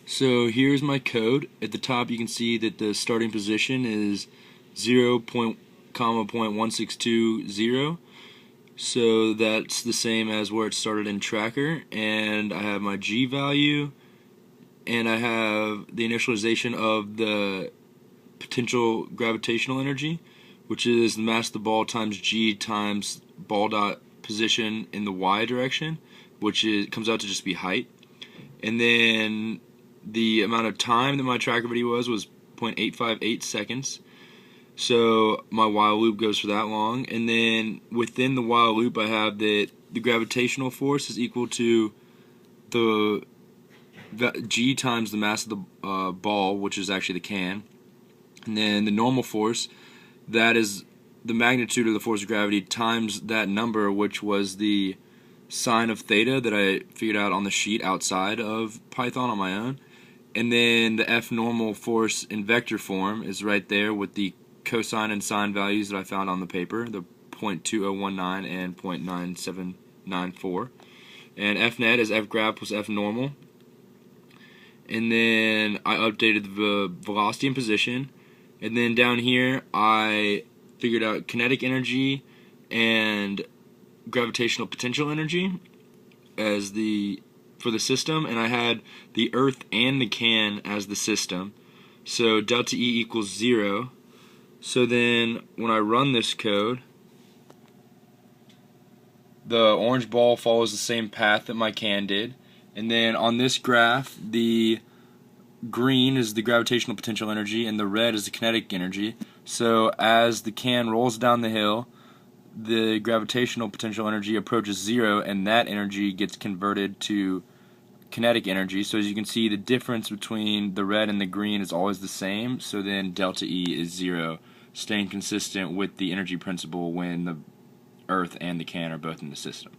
So here's my code. At the top you can see that the starting position is 0.162.0. So that's the same as where it started in Tracker, and I have my G value, and I have the initialization of the potential gravitational energy, which is the mass of the ball times G times ball dot position in the Y direction, which comes out to just be height. And then the amount of time that my tracker video was 0.858 seconds. So my while loop goes for that long. And then within the while loop I have that the gravitational force is equal to the G times the mass of the ball, which is actually the can. And then the normal force, that is the magnitude of the force of gravity times that number, which was the sine of theta that I figured out on the sheet outside of Python on my own. And then the F normal force in vector form is right there with the cosine and sine values that I found on the paper, the 0.2019 and 0.9794. And F net is F grav plus F normal. And then I updated the velocity and position. And then down here I figured out kinetic energy and gravitational potential energy as for the system, and I had the Earth and the can as the system. So delta E equals 0. So then when I run this code, the orange ball follows the same path that my can did. And then on this graph, the green is the gravitational potential energy and the red is the kinetic energy. So as the can rolls down the hill, the gravitational potential energy approaches 0, and that energy gets converted to kinetic energy. So as you can see, the difference between the red and the green is always the same. So then delta E is 0, staying consistent with the energy principle when the Earth and the can are both in the system.